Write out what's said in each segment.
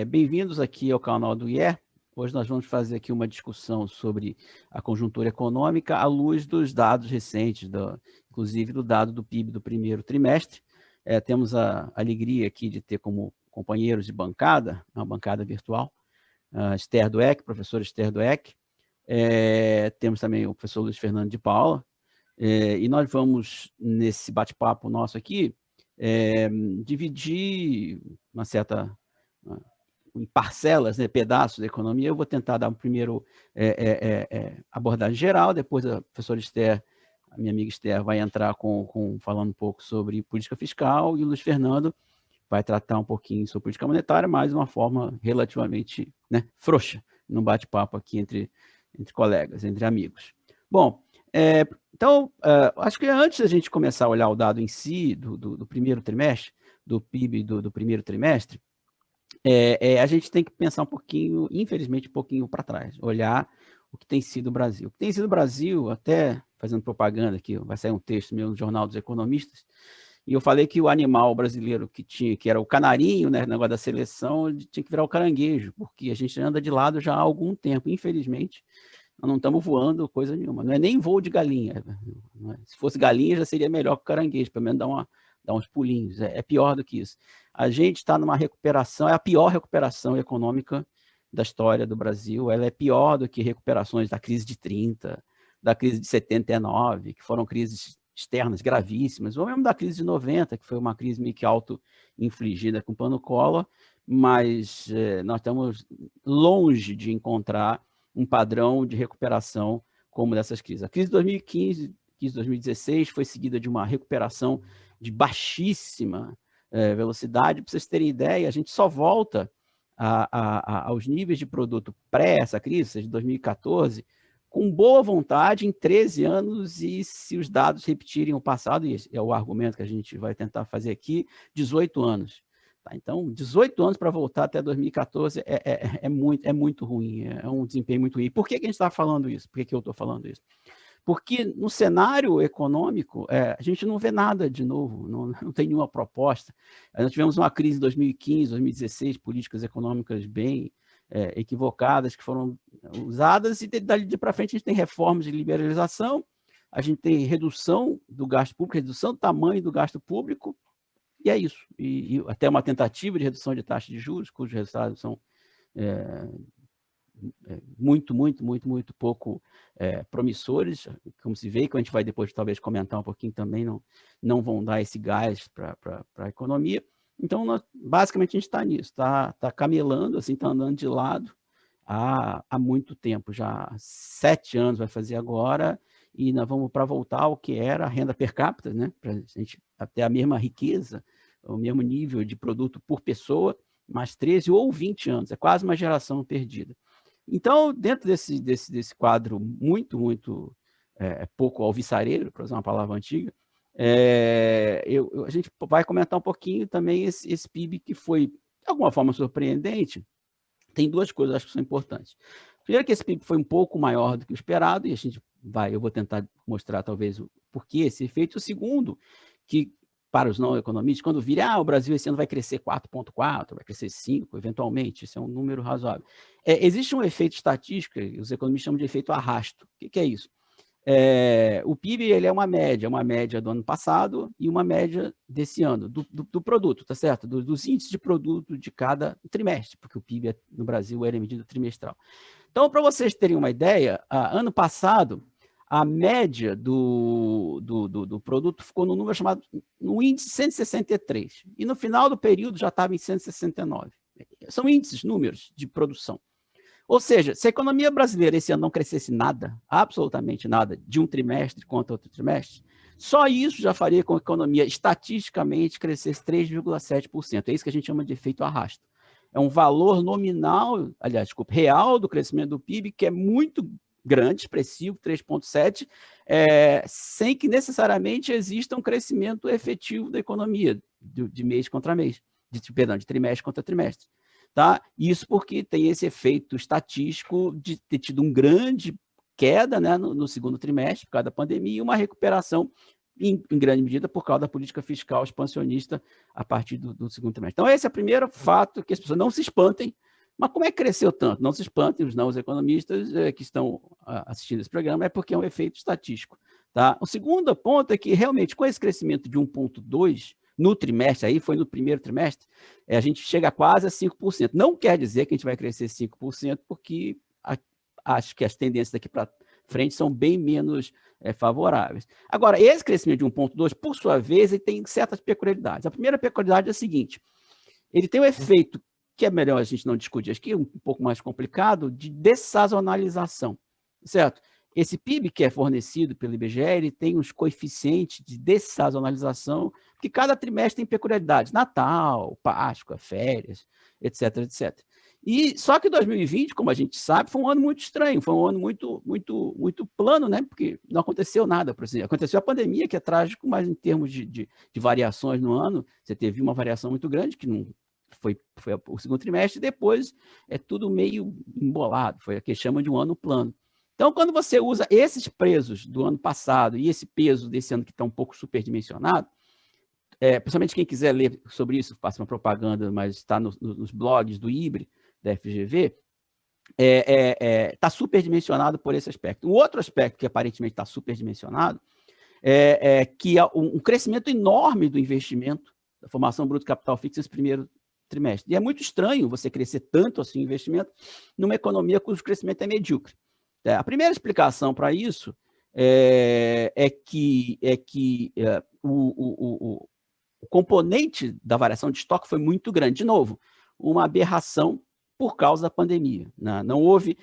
Bem-vindos aqui ao canal do IE. Hoje nós vamos fazer aqui uma discussão sobre a conjuntura econômica à luz dos dados recentes, inclusive do dado do PIB do primeiro trimestre. Temos a alegria aqui de ter como companheiros de bancada, uma bancada virtual, Esther Dweck, professora Esther Dweck. Temos também o professor Luiz Fernando de Paula. E nós vamos, nesse bate-papo nosso aqui, dividir uma certa... em parcelas, né, pedaços da economia. Eu vou tentar dar um primeiro abordagem geral, depois a professora Esther, a minha amiga Esther, vai entrar falando um pouco sobre política fiscal, e o Luiz Fernando vai tratar um pouquinho sobre política monetária, mas de uma forma relativamente, né, frouxa, num bate-papo aqui entre colegas, entre amigos. Bom, então, acho que antes da gente começar a olhar o dado em si, do primeiro trimestre, do PIB do primeiro trimestre, a gente tem que pensar um pouquinho, infelizmente, um pouquinho para trás, olhar o que tem sido o Brasil. O que tem sido o Brasil, até fazendo propaganda aqui, vai sair um texto meu no Jornal dos Economistas, e eu falei que o animal brasileiro que era o canarinho, né, negócio da seleção, tinha que virar o caranguejo, porque a gente anda de lado já há algum tempo, infelizmente. Nós não estamos voando coisa nenhuma, não é nem voo de galinha. Se fosse galinha, já seria melhor que o caranguejo, pelo menos dar uns pulinhos. É pior do que isso. A gente está numa recuperação, é a pior recuperação econômica da história do Brasil. Ela é pior do que recuperações da crise de 30, da crise de 79, que foram crises externas gravíssimas, ou mesmo da crise de 90, que foi uma crise meio que auto-infligida com pano-cola, mas nós estamos longe de encontrar um padrão de recuperação como dessas crises. A crise de 2015, crise de 2016, foi seguida de uma recuperação de baixíssima velocidade. Para vocês terem ideia, a gente só volta aos níveis de produto pré essa crise, seja de 2014, com boa vontade em 13 anos, e se os dados repetirem o passado, e esse é o argumento que a gente vai tentar fazer aqui, 18 anos. Tá, então, 18 anos para voltar até 2014 é muito ruim, é um desempenho muito ruim. Por que a gente está falando isso? Por que eu estou falando isso? Porque no cenário econômico, a gente não vê nada de novo, não tem nenhuma proposta. Nós tivemos uma crise em 2015, 2016, políticas econômicas bem equivocadas que foram usadas, e dali para frente a gente tem reformas de liberalização, a gente tem redução do gasto público, redução do tamanho do gasto público, e é isso. E até uma tentativa de redução de taxa de juros, cujos resultados são muito pouco promissores, como se vê, que a gente vai depois talvez comentar um pouquinho também, não vão dar esse gás para a economia. Então, basicamente, a gente está nisso, está camelando, assim, está andando de lado há muito tempo, já 7 anos vai fazer agora, e nós vamos para voltar ao que era a renda per capita, né, para a gente ter a mesma riqueza, o mesmo nível de produto por pessoa, mais 13 ou 20 anos, é quase uma geração perdida. Então, dentro desse quadro muito pouco alvissareiro, para usar uma palavra antiga, a gente vai comentar um pouquinho também esse PIB que foi, de alguma forma, surpreendente. Tem duas coisas que acho que são importantes. Primeiro, que esse PIB foi um pouco maior do que o esperado, e eu vou tentar mostrar talvez o porquê esse efeito. O segundo, que para os não economistas, quando virem, o Brasil esse ano vai crescer 4,4, vai crescer 5, eventualmente, isso é um número razoável. Existe um efeito estatístico, os economistas chamam de efeito arrasto. O que é isso? O PIB ele é uma média do ano passado e uma média desse ano, do produto, tá certo? Dos índices de produto de cada trimestre, porque o PIB no Brasil era medido trimestral. Então, para vocês terem uma ideia, ano passado, a média do produto ficou no número chamado, no índice 163, e no final do período já estava em 169. São índices, números de produção. Ou seja, se a economia brasileira esse ano não crescesse nada, absolutamente nada, de um trimestre contra outro trimestre, só isso já faria com que a economia estatisticamente crescesse 3,7%. É isso que a gente chama de efeito arrasto. É um valor nominal, aliás, desculpa, real do crescimento do PIB, que é muito grande, expressivo, 3,7%, sem que necessariamente exista um crescimento efetivo da economia, de mês contra mês, de trimestre contra trimestre. Tá? Isso porque tem esse efeito estatístico de ter tido uma grande queda, né, no segundo trimestre, por causa da pandemia, e uma recuperação em grande medida por causa da política fiscal expansionista a partir do segundo trimestre. Então, esse é o primeiro fato, que as pessoas não se espantem. Mas como é que cresceu tanto? Não se espantem, os economistas que estão assistindo esse programa, é porque é um efeito estatístico. Tá? O segundo ponto é que, realmente, com esse crescimento de 1,2% no trimestre, aí foi no primeiro trimestre, a gente chega quase a 5%. Não quer dizer que a gente vai crescer 5%, porque acho que as tendências daqui para frente são bem menos favoráveis. Agora, esse crescimento de 1,2%, por sua vez, ele tem certas peculiaridades. A primeira peculiaridade é a seguinte: ele tem um efeito que é melhor a gente não discutir aqui, um pouco mais complicado, de dessazonalização, certo? Esse PIB que é fornecido pelo IBGE, ele tem uns coeficientes de dessazonalização, porque cada trimestre tem peculiaridades, Natal, Páscoa, férias, etc, etc. E só que 2020, como a gente sabe, foi um ano muito estranho, foi um ano muito plano, né? Porque não aconteceu nada, por exemplo. Aconteceu a pandemia, que é trágico, mas em termos de variações no ano, você teve uma variação muito grande, que não foi o segundo trimestre, e depois é tudo meio embolado, foi o que chamam de um ano plano. Então, quando você usa esses preços do ano passado e esse peso desse ano que está um pouco superdimensionado, principalmente quem quiser ler sobre isso, faço uma propaganda, mas está nos blogs do IBRE, da FGV, está superdimensionado por esse aspecto. Um outro aspecto que aparentemente está superdimensionado que há um crescimento enorme do investimento, da formação bruta de capital fixo nesse primeiro trimestre. E é muito estranho você crescer tanto assim o investimento numa economia cujo crescimento é medíocre. A primeira explicação para isso é que o componente da variação de estoque foi muito grande. De novo, uma aberração por causa da pandemia. Não houve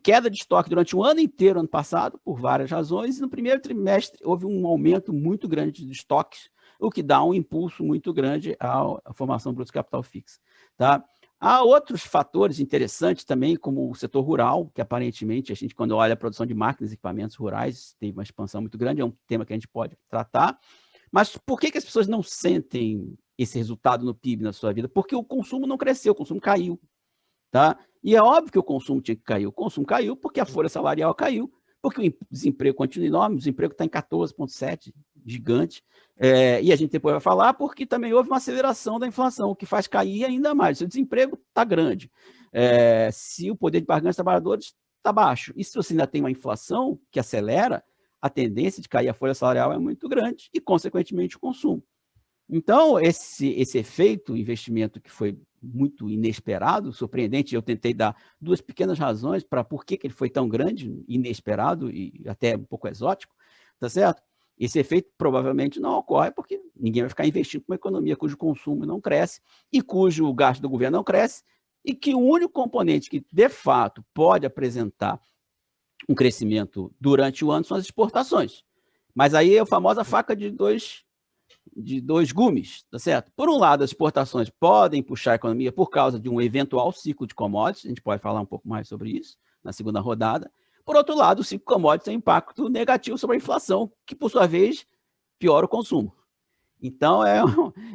queda de estoque durante o ano inteiro, ano passado, por várias razões, e no primeiro trimestre houve um aumento muito grande de estoques, o que dá um impulso muito grande à formação bruta de capital fixo. Tá? Há outros fatores interessantes também, como o setor rural, que aparentemente, a gente, quando olha a produção de máquinas e equipamentos rurais, teve uma expansão muito grande, é um tema que a gente pode tratar. Mas por que as pessoas não sentem esse resultado no PIB na sua vida? Porque o consumo não cresceu, o consumo caiu. Tá? E é óbvio que o consumo tinha que cair. O consumo caiu porque a folha salarial caiu, porque o desemprego continua enorme, o desemprego está em 14,7%, gigante. E a gente depois vai falar porque também houve uma aceleração da inflação, o que faz cair ainda mais. Se o desemprego está grande, se o poder de barganha dos trabalhadores está baixo, e se você ainda tem uma inflação que acelera, a tendência de cair a folha salarial é muito grande e, consequentemente, o consumo. Então, esse efeito, investimento que foi muito inesperado, surpreendente, eu tentei dar duas pequenas razões para por que ele foi tão grande, inesperado e até um pouco exótico, tá certo? Esse efeito provavelmente não ocorre porque ninguém vai ficar investindo numa economia cujo consumo não cresce e cujo gasto do governo não cresce, e que o único componente que, de fato, pode apresentar um crescimento durante o ano são as exportações. Mas aí é a famosa faca de dois gumes, tá certo? Por um lado, as exportações podem puxar a economia por causa de um eventual ciclo de commodities, a gente pode falar um pouco mais sobre isso na segunda rodada. Por outro lado, o ciclo de commodities tem impacto negativo sobre a inflação, que, por sua vez, piora o consumo. Então,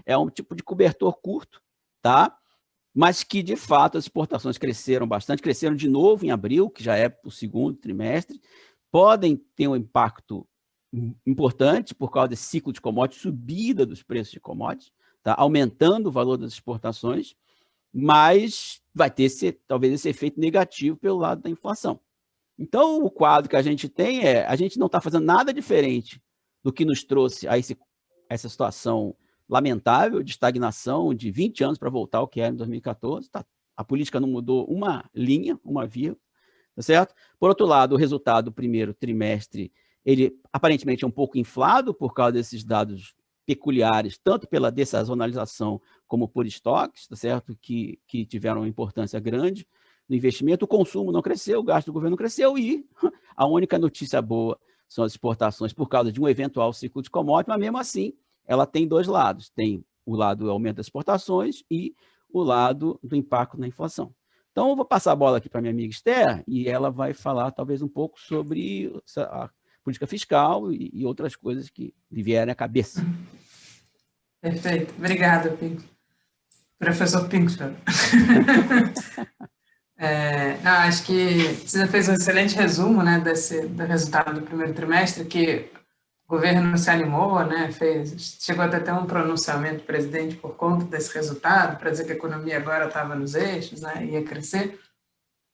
é um tipo de cobertor curto, tá? Mas que, de fato, as exportações cresceram bastante, cresceram de novo em abril, que já é o segundo trimestre, podem ter um impacto importante por causa desse ciclo de commodities, subida dos preços de commodities, tá? Aumentando o valor das exportações, mas vai ter talvez esse efeito negativo pelo lado da inflação. Então, o quadro que a gente tem a gente não está fazendo nada diferente do que nos trouxe a essa situação lamentável de estagnação de 20 anos para voltar ao que era em 2014. Tá? A política não mudou uma linha, uma vírgula, tá certo? Por outro lado, o resultado do primeiro trimestre, ele aparentemente é um pouco inflado por causa desses dados peculiares, tanto pela dessazonalização como por estoques, tá certo? Que tiveram uma importância grande no investimento. O consumo não cresceu, o gasto do governo não cresceu e a única notícia boa são as exportações por causa de um eventual ciclo de commodities, mas mesmo assim ela tem dois lados. Tem o lado do aumento das exportações e o lado do impacto na inflação. Então, eu vou passar a bola aqui para a minha amiga Esther e ela vai falar talvez um pouco sobre a política fiscal e outras coisas que lhe vierem à cabeça. Perfeito. Obrigada, professor Pinkster. Acho que você fez um excelente resumo, né, do resultado do primeiro trimestre, que O governo se animou, né, chegou até a ter um pronunciamento do presidente por conta desse resultado, para dizer que a economia agora estava nos eixos, né, ia crescer.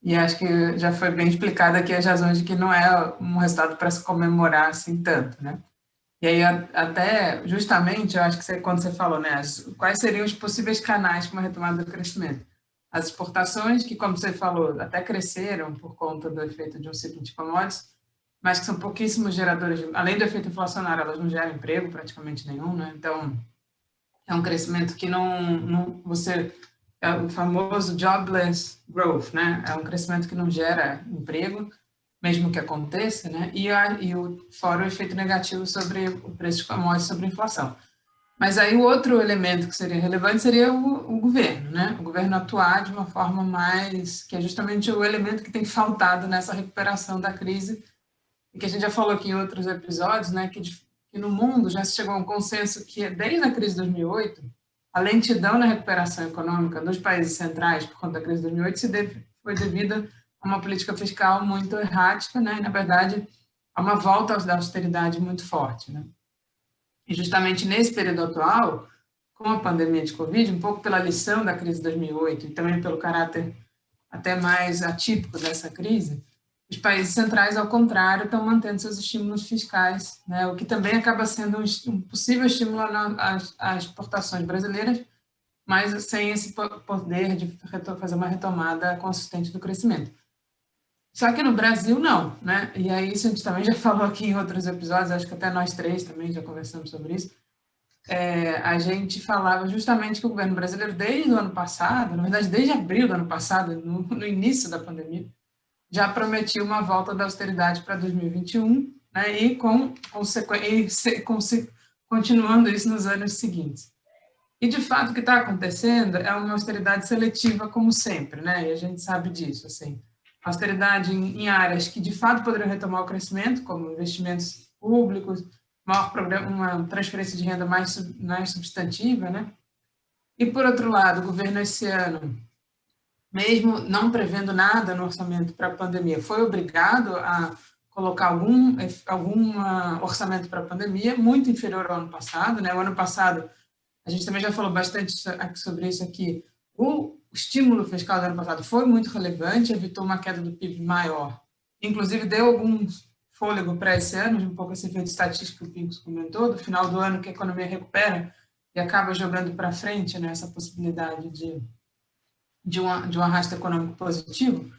E acho que já foi bem explicado aqui as razões de que não é um resultado para se comemorar assim tanto, né? E aí, até, justamente, eu acho que quando você falou, né, quais seriam os possíveis canais para uma retomada do crescimento? As exportações, que, como você falou, até cresceram por conta do efeito de um ciclo de commodities, mas que são pouquíssimos geradores, além do efeito inflacionário, elas não geram emprego praticamente nenhum, né? Então, é um crescimento que é o famoso jobless growth, né? É um crescimento que não gera emprego, mesmo que aconteça, né? Fora o efeito negativo sobre o preço de commodities, sobre a inflação. Mas aí o outro elemento que seria relevante seria o governo, né? O governo atuar de uma forma mais, que é justamente o elemento que tem faltado nessa recuperação da crise, e que a gente já falou aqui em outros episódios, né? Que no mundo já se chegou a um consenso que desde a crise de 2008, a lentidão na recuperação econômica dos países centrais por conta da crise de 2008 foi devida a uma política fiscal muito errática, né? E, na verdade, a uma volta da austeridade muito forte, né? E justamente nesse período atual, com a pandemia de Covid, um pouco pela lição da crise de 2008 e também pelo caráter até mais atípico dessa crise, os países centrais, ao contrário, estão mantendo seus estímulos fiscais, né? O que também acaba sendo um possível estímulo às exportações brasileiras, mas sem esse poder de fazer uma retomada consistente do crescimento. Só que no Brasil, não, né? E aí, isso a gente também já falou aqui em outros episódios, acho que até nós três também já conversamos sobre isso. A gente falava justamente que o governo brasileiro, desde o ano passado, na verdade, desde abril do ano passado, no início da pandemia, já prometia uma volta da austeridade para 2021, né? E continuando isso nos anos seguintes. E, de fato, o que está acontecendo é uma austeridade seletiva, como sempre, né? E a gente sabe disso, assim. Austeridade em áreas que, de fato, poderiam retomar o crescimento, como investimentos públicos, uma transferência de renda mais substantiva, né? E, por outro lado, o governo esse ano, mesmo não prevendo nada no orçamento para a pandemia, foi obrigado a colocar algum orçamento para a pandemia, muito inferior ao ano passado, né? O ano passado, a gente também já falou bastante sobre isso aqui, o estímulo fiscal do ano passado foi muito relevante, evitou uma queda do PIB maior, inclusive deu algum fôlego para esse ano, um pouco esse efeito estatístico que o Pincos comentou, do final do ano que a economia recupera e acaba jogando para frente, né, essa possibilidade de um arrasto econômico positivo,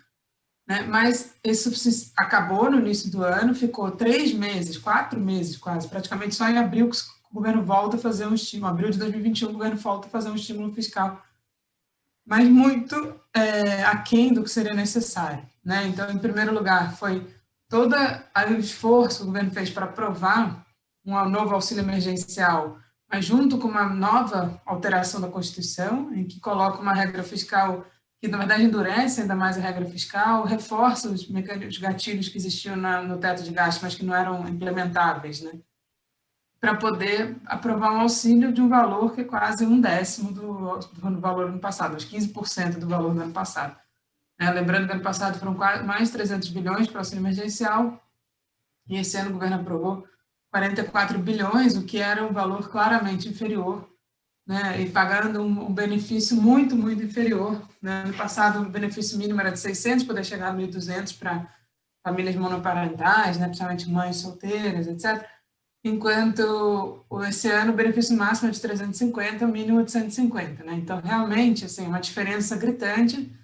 né? Mas isso acabou no início do ano, ficou 3 meses, 4 meses quase, praticamente só em abril que o governo volta a fazer um estímulo, abril de 2021 o governo volta a fazer um estímulo fiscal, mas muito aquém do que seria necessário, né? Então, em primeiro lugar, foi todo o esforço que o governo fez para aprovar um novo auxílio emergencial, mas junto com uma nova alteração da Constituição, em que coloca uma regra fiscal que, na verdade, endurece ainda mais a regra fiscal, reforça os gatilhos que existiam no teto de gastos, mas que não eram implementáveis, né? Para poder aprovar um auxílio de um valor que é quase 1/10 do valor do ano passado, uns 15% do valor do ano passado. Lembrando que ano passado foram mais 300 bilhões para o auxílio emergencial, e esse ano o governo aprovou 44 bilhões, o que era um valor claramente inferior, né, e pagando um benefício muito, muito inferior. Né? Ano passado, o benefício mínimo era de 600, poder chegar a 1.200 para famílias monoparentais, né, principalmente mães solteiras, etc., enquanto esse ano o benefício máximo é de 350, o mínimo de 150. Né? Então, realmente, assim, uma diferença gritante,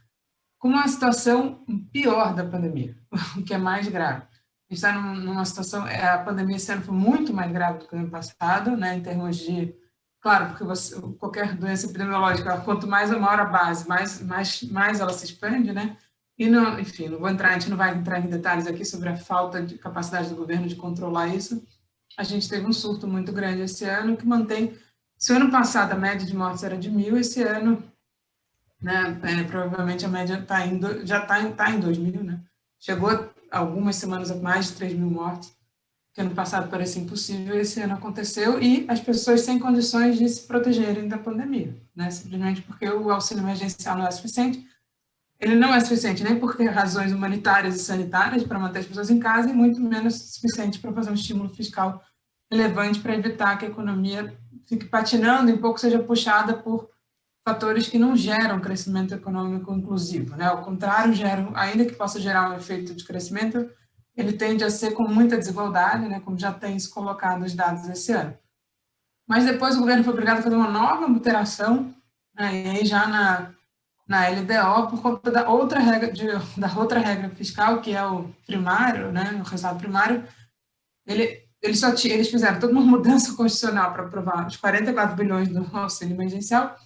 com uma situação pior da pandemia, o que é mais grave. A gente está numa situação, a pandemia esse ano foi muito mais grave do que o ano passado, né, em termos de, claro, porque qualquer doença epidemiológica, quanto mais ou maior a base, mais ela se expande, né, e, enfim, a gente não vai entrar em detalhes aqui sobre a falta de capacidade do governo de controlar isso. A gente teve um surto muito grande esse ano, que mantém, se o ano passado a média de mortes era de 1.000, esse ano, né, provavelmente a média já está em 2.000, né? Chegou algumas semanas a mais de 3.000 mortes, que ano passado parecia impossível, esse ano aconteceu, e as pessoas sem condições de se protegerem da pandemia, né? Simplesmente porque o auxílio emergencial não é suficiente. Ele não é suficiente nem por razões humanitárias e sanitárias para manter as pessoas em casa, e muito menos suficiente para fazer um estímulo fiscal relevante para evitar que a economia fique patinando e um pouco seja puxada por fatores que não geram crescimento econômico inclusivo, né? Ao contrário, ainda que possa gerar um efeito de crescimento, ele tende a ser com muita desigualdade, né? Como já tem se colocado os dados esse ano. Mas depois o governo foi obrigado a fazer uma nova alteração, né? E aí já na LDO, por conta da outra regra fiscal, que é o primário, né? O resultado primário, eles fizeram toda uma mudança constitucional para aprovar os 44 bilhões do auxílio emergencial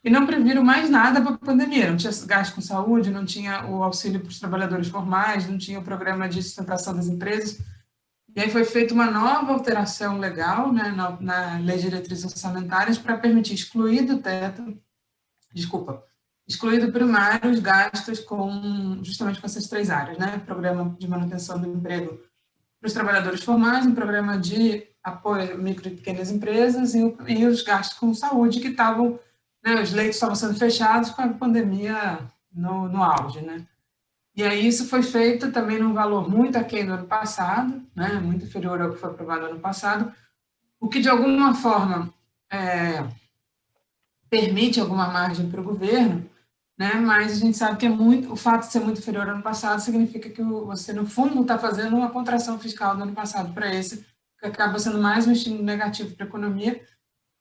e não previram mais nada para a pandemia. Não tinha gasto com saúde, não tinha o auxílio para os trabalhadores formais, não tinha o programa de sustentação das empresas. E aí foi feita uma nova alteração legal, né, na Lei de Diretrizes Orçamentárias para permitir excluir do primário os gastos justamente com essas 3 áreas, né? Programa de manutenção do emprego para os trabalhadores formais, um programa de apoio a micro e pequenas empresas e os gastos com saúde que estavam, né, os leitos estavam sendo fechados com a pandemia no auge, né? E aí isso foi feito também num valor muito aquém do ano passado, né, muito inferior ao que foi aprovado no ano passado, o que de alguma forma permite alguma margem para o governo, né, mas a gente sabe que o fato de ser muito inferior ao ano passado significa que você, no fundo, está fazendo uma contração fiscal do ano passado para esse, que acaba sendo mais um estímulo negativo para a economia.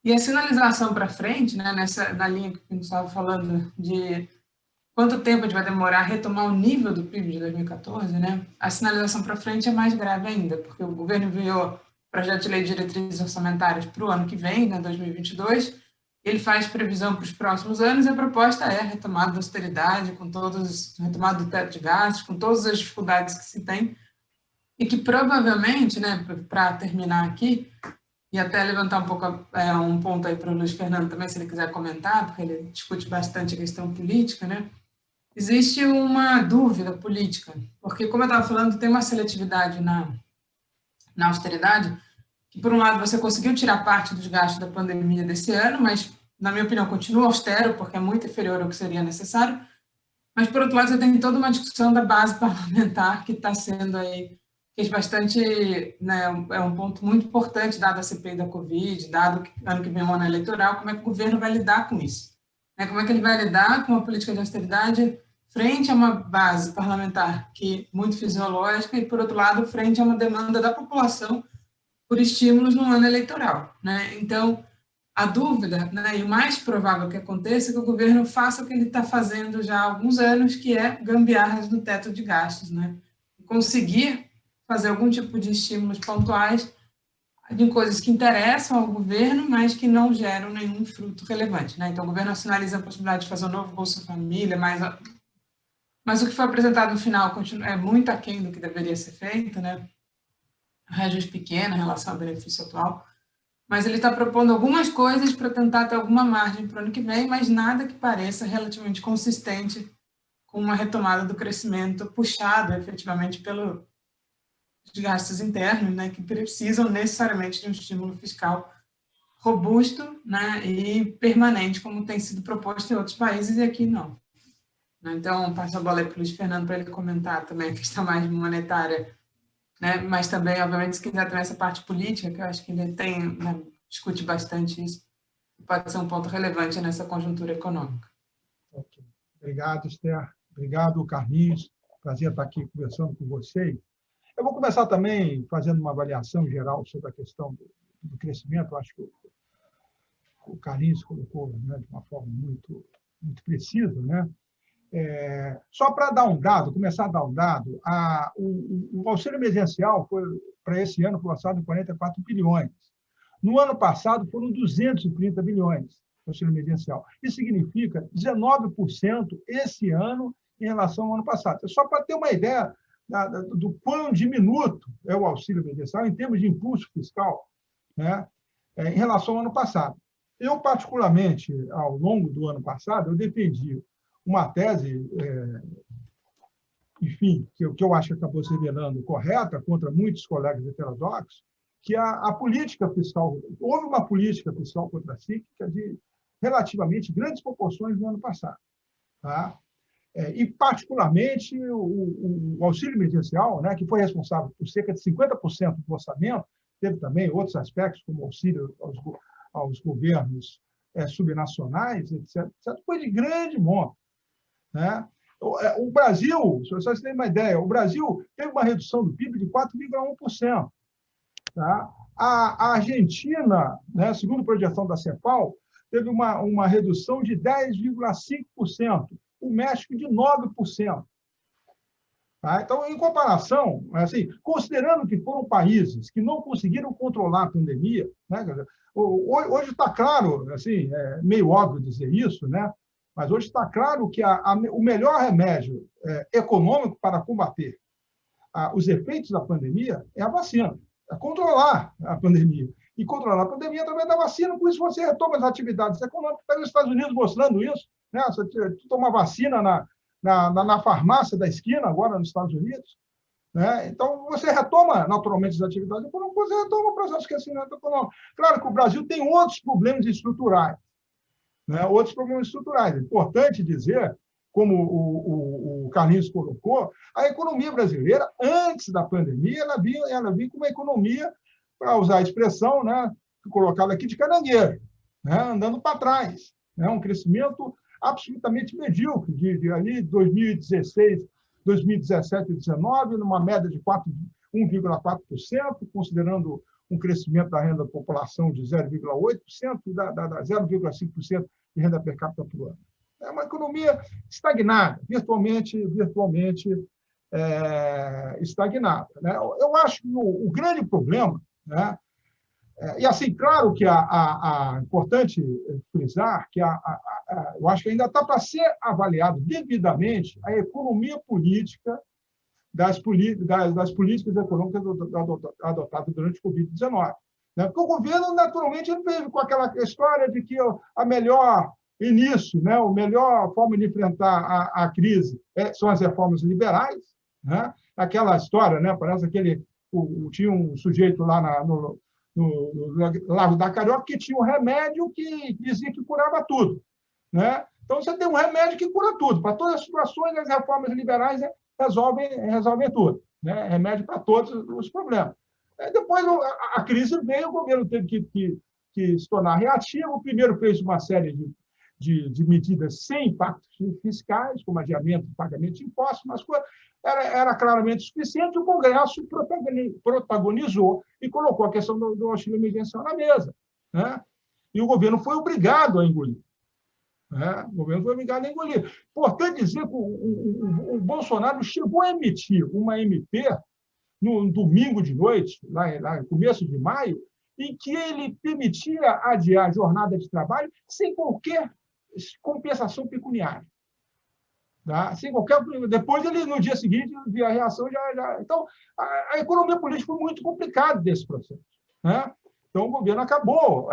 E a sinalização para frente, né, na linha que a gente estava falando de quanto tempo a gente vai demorar a retomar o nível do PIB de 2014, né? A sinalização para frente é mais grave ainda, porque o governo enviou projeto de lei de diretrizes orçamentárias para o ano que vem, né, 2022, ele faz previsão para os próximos anos e a proposta é a retomada da austeridade, retomada do teto de gastos, com todas as dificuldades que se tem, e que provavelmente, né, para terminar aqui, e até levantar um pouco um ponto aí para o Luiz Fernando também, se ele quiser comentar, porque ele discute bastante a questão política, né? Existe uma dúvida política, porque, como eu estava falando, tem uma seletividade na austeridade, que, por um lado, você conseguiu tirar parte dos gastos da pandemia desse ano, mas, na minha opinião, continua austero, porque é muito inferior ao que seria necessário, mas, por outro lado, você tem toda uma discussão da base parlamentar que está sendo aí, que é bastante, né, é um ponto muito importante, dado a CPI da Covid, dado que ano que vem é um ano eleitoral, como é que o governo vai lidar com isso? Como é que ele vai lidar com uma política de austeridade frente a uma base parlamentar que é muito fisiológica e, por outro lado, frente a uma demanda da população por estímulos no ano eleitoral, né? Então, a dúvida, né, e o mais provável que aconteça é que o governo faça o que ele está fazendo já há alguns anos, que é gambiarras no teto de gastos, né? Conseguir fazer algum tipo de estímulos pontuais de coisas que interessam ao governo, mas que não geram nenhum fruto relevante, né? Então, o governo sinaliza a possibilidade de fazer um novo Bolsa Família, mas o que foi apresentado no final é muito aquém do que deveria ser feito, né? Reajuste pequeno em relação ao benefício atual, mas ele está propondo algumas coisas para tentar ter alguma margem para o ano que vem, mas nada que pareça relativamente consistente com uma retomada do crescimento puxado efetivamente pelos gastos internos, né, que precisam necessariamente de um estímulo fiscal robusto, né, e permanente, como tem sido proposto em outros países, e aqui não. Então, passo a bola aí para o Luiz Fernando para ele comentar também a questão mais monetária, né, mas também, obviamente, se quiser também essa parte política, que eu acho que ele tem, né, discute bastante isso, pode ser um ponto relevante nessa conjuntura econômica. Okay. Obrigado, Esther. Obrigado, Carlinhos. Prazer estar aqui conversando com vocês. Eu vou começar também fazendo uma avaliação geral sobre a questão do crescimento. Eu acho que o Carlinhos colocou, né, de uma forma muito, muito precisa, né? Só para dar um dado, começar a dar um dado, o auxílio emergencial para esse ano foi lançado em 44 bilhões. No ano passado foram 230 bilhões o auxílio emergencial. Isso significa 19% esse ano em relação ao ano passado. Só para ter uma ideia do quão diminuto é o auxílio emergencial em termos de impulso fiscal, né, em relação ao ano passado. Eu, particularmente, ao longo do ano passado, eu defendi uma tese, enfim, que eu acho que acabou se revelando correta contra muitos colegas heterodoxos, que a política fiscal, houve uma política fiscal contracíclica de relativamente grandes proporções no ano passado. Tá? E, particularmente, o auxílio emergencial, né, que foi responsável por cerca de 50% do orçamento, teve também outros aspectos, como auxílio aos governos subnacionais, etc. Foi de grande monta, né? O Brasil, se vocês terem uma ideia, o Brasil teve uma redução do PIB de 4,1%. Tá? A Argentina, né, segundo a projeção da CEPAL, teve uma redução de 10,5%, o México de 9%. Tá? Então, em comparação, assim, considerando que foram países que não conseguiram controlar a pandemia, né, hoje está claro, assim, meio óbvio dizer isso, né, mas hoje está claro que o melhor remédio econômico para combater os efeitos da pandemia é a vacina, é controlar a pandemia. E controlar a pandemia através da vacina, por isso você retoma as atividades econômicas. Está nos Estados Unidos mostrando isso, né? Você toma vacina na farmácia da esquina, agora nos Estados Unidos, né? Então, você retoma naturalmente as atividades econômicas, você retoma o processo de crescimento econômico. Claro que o Brasil tem outros problemas estruturais, né? Outros problemas estruturais. É importante dizer, como o Carlinhos colocou, a economia brasileira, antes da pandemia, ela vinha com uma economia, para usar a expressão, né, colocada aqui, de caranguejo, né, andando para trás. Né, um crescimento absolutamente medíocre, de ali 2016, 2017 e 2019, numa média de 1,4%, considerando um crescimento da renda da população de 0,8% e da 0,5% de renda per capita por ano. É uma economia estagnada, virtualmente estagnada. Né? Eu acho que o grande problema, né, e assim, claro que é importante frisar que eu acho que ainda está para ser avaliado devidamente a economia política das políticas econômicas adotadas durante o Covid-19. Né? Porque o governo, naturalmente, ele veio com aquela história de que a melhor início, né, a melhor forma de enfrentar a crise são as reformas liberais. Né? Aquela história, né, parece tinha um sujeito lá no Largo da Carioca que tinha um remédio que dizia que curava tudo. Né? Então, você tem um remédio que cura tudo. Para todas as situações, as reformas liberais resolvem tudo. Né? Remédio para todos os problemas. Depois, a crise veio, o governo teve que se tornar reativo. Primeiro, fez uma série de medidas sem impactos fiscais, como adiamento de pagamento de impostos, mas era claramente suficiente. O Congresso protagonizou e colocou a questão do auxílio emergencial na mesa. Né? E o governo foi obrigado a engolir. Né? O governo foi obrigado a engolir. Importante dizer que o Bolsonaro chegou a emitir uma MP no domingo de noite, lá no começo de maio, em que ele permitia adiar a jornada de trabalho sem qualquer compensação pecuniária. Tá? Sem qualquer... Depois, ele, no dia seguinte, via a reação, Então, a economia política foi muito complicada desse processo. Né? Então, o governo acabou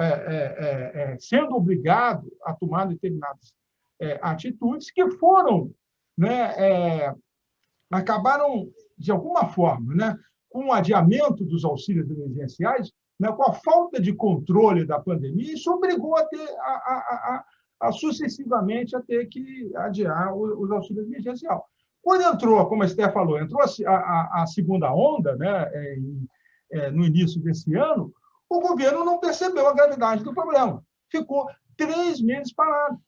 sendo obrigado a tomar determinadas atitudes que foram, né, acabaram, de alguma forma, né, com o adiamento dos auxílios emergenciais, né, com a falta de controle da pandemia, isso obrigou sucessivamente a ter que adiar os auxílios emergenciais. Quando entrou, como a Esther falou, entrou a segunda onda, né, no início desse ano, o governo não percebeu a gravidade do problema. Ficou 3 meses parado.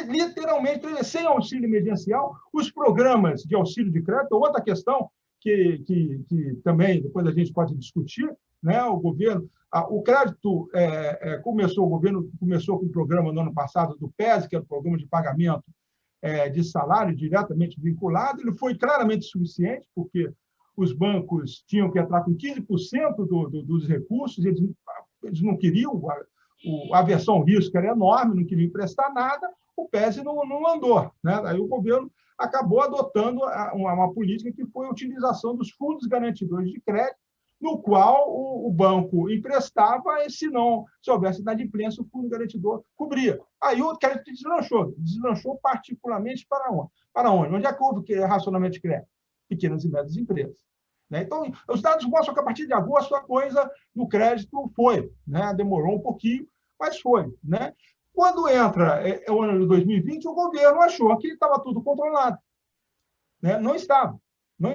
Literalmente, sem auxílio emergencial. Os programas de auxílio de crédito, outra questão que também depois a gente pode discutir, né? O crédito o governo começou com o programa no ano passado do PES, que é o Programa de Pagamento de Salário diretamente vinculado. Ele foi claramente suficiente, porque os bancos tinham que entrar com 15% dos recursos, eles não queriam, a aversão ao risco era enorme, não queriam emprestar nada, o PES não andou. Né? Aí o governo acabou adotando uma política que foi a utilização dos fundos garantidores de crédito, no qual o banco emprestava, e se houvesse inadimplência, o fundo garantidor cobria. Aí o crédito deslanchou particularmente para onde? Onde é que houve racionamento de crédito? Pequenas e médias empresas. Né? Então, os dados mostram que a partir de agosto a coisa do crédito foi. Né? Demorou um pouquinho, mas foi. Né? Quando entra o ano de 2020, o governo achou que estava tudo controlado. Né? Não estava. Né?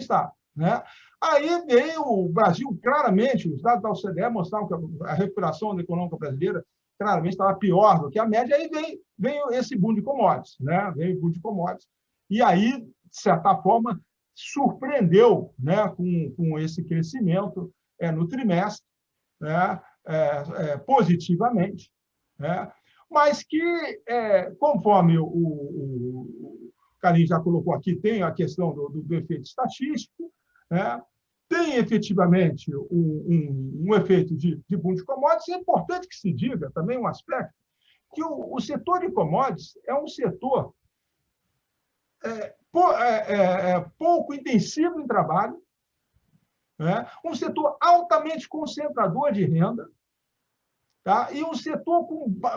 Aí veio o Brasil, claramente, os dados da OCDE mostraram que a recuperação econômica brasileira claramente estava pior do que a média, aí veio esse boom de commodities, né? Veio o boom de commodities. E aí, de certa forma, surpreendeu, né, com esse crescimento no trimestre, né, positivamente, né, mas que, conforme o Carlinhos já colocou aqui, tem a questão do efeito estatístico, né, tem efetivamente um efeito de boom de commodities. É importante que se diga também um aspecto, que o setor de commodities é um setor pouco intensivo em trabalho, né? Um setor altamente concentrador de renda, tá? E um setor,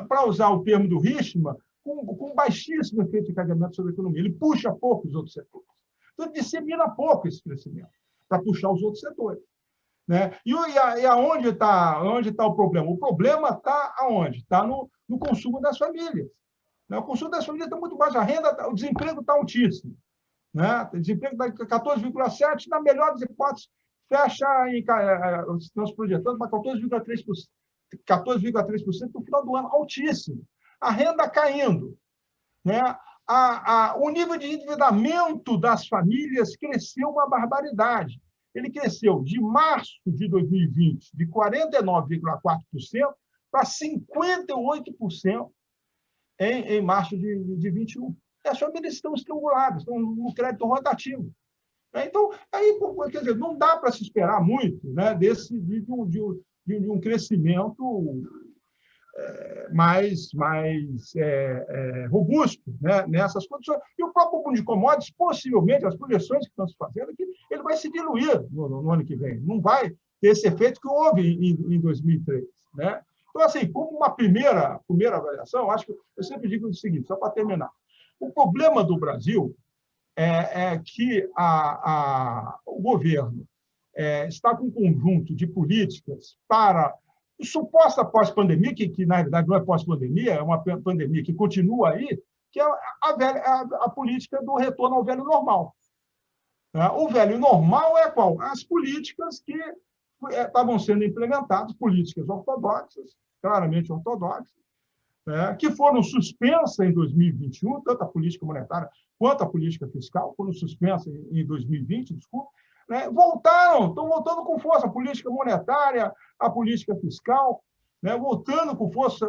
para usar o termo do Richman, com baixíssimo efeito de encadeamento sobre a economia. Ele puxa pouco os outros setores. Então, ele dissemina pouco esse crescimento para puxar os outros setores, né? E aonde está o problema? O problema está aonde? Está no consumo das famílias. O consumo das famílias está muito baixo, o desemprego está altíssimo, né? O desemprego está 14,7%, na melhor das hipóteses, fecha estamos projetando para 14,3% no final do ano, altíssimo. A renda caindo, né? O nível de endividamento das famílias cresceu uma barbaridade. Ele cresceu de março de 2020 de 49,4% para 58% em março de 2021. As famílias estão estranguladas, estão no crédito rotativo. Então, aí, quer dizer, não dá para se esperar muito, né, de um crescimento mais robusto, né, nessas condições. E o próprio boom de commodities, possivelmente, as projeções que estão se fazendo, que ele vai se diluir no ano que vem. Não vai ter esse efeito que houve em 2003. Né? Então, assim, como uma primeira avaliação, acho que eu sempre digo o seguinte, só para terminar. O problema do Brasil é que o governo está com um conjunto de políticas para suposta pós-pandemia, que na realidade não é pós-pandemia, é uma pandemia que continua aí, que é a política do retorno ao velho normal. O velho normal é qual? As políticas que estavam sendo implementadas, políticas ortodoxas, claramente ortodoxas, que foram suspensas em 2021, tanto a política monetária quanto a política fiscal, foram suspensas em 2020, desculpa, estão voltando com força a política monetária, a política fiscal, voltando com força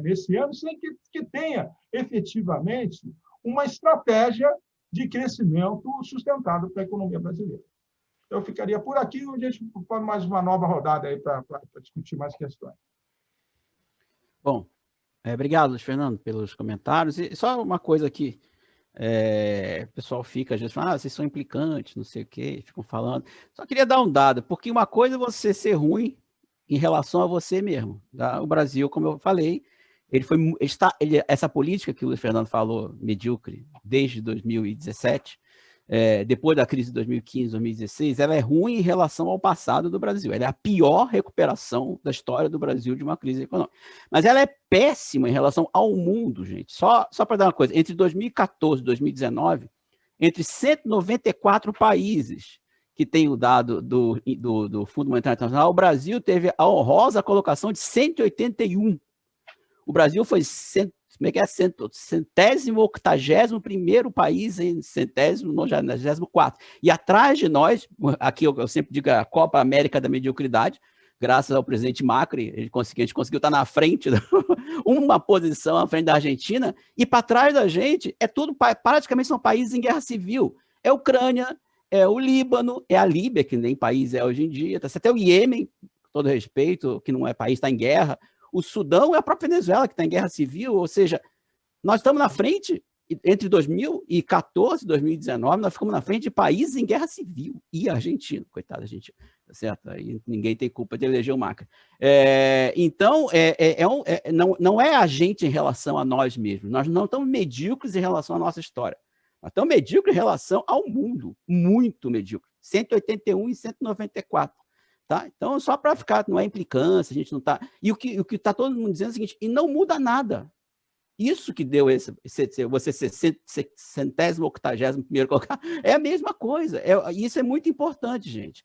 nesse ano, sem que tenha efetivamente uma estratégia de crescimento sustentado para a economia brasileira. Eu ficaria por aqui, a gente pode mais uma nova rodada aí para discutir mais questões. Bom, obrigado, Luiz Fernando, pelos comentários. E só uma coisa aqui, o pessoal fica, às vezes, falando, vocês são implicantes, não sei o quê, ficam falando. Só queria dar um dado, porque uma coisa é você ser ruim em relação a você mesmo. Tá? O Brasil, como eu falei, essa política que o Luiz Fernando falou, medíocre, desde 2017, depois da crise de 2015, 2016, ela é ruim em relação ao passado do Brasil. Ela é a pior recuperação da história do Brasil de uma crise econômica. Mas ela é péssima em relação ao mundo, gente. Só para dar uma coisa, entre 2014 e 2019, entre 194 países que tem o dado do Fundo Monetário Internacional, o Brasil teve a honrosa colocação de 181. O Brasil foi 180º país em 194º. E atrás de nós, aqui eu sempre digo a Copa América da Mediocridade, graças ao presidente Macri, a gente conseguiu estar na frente, uma posição à frente da Argentina, e para trás da gente praticamente são países em guerra civil. É a Ucrânia, é o Líbano, é a Líbia, que nem país é hoje em dia, até o Iêmen, com todo respeito, que não é país, está em guerra. O Sudão é a própria Venezuela, que está em guerra civil, ou seja, nós estamos na frente, entre 2014 e 2019, nós ficamos na frente de países em guerra civil, e a Argentina, coitada da Argentina, tá certo? Aí ninguém tem culpa de eleger o Macri. Então, não é a gente em relação a nós mesmos, nós não estamos medíocres em relação à nossa história, nós estamos medíocres em relação ao mundo, muito medíocres, 181 e 194. Tá? Então, só para ficar, não é implicância, a gente não está... E o que está todo mundo dizendo é o seguinte, e não muda nada. Isso que deu você ser 180º colocado, é a mesma coisa. Isso é muito importante, gente.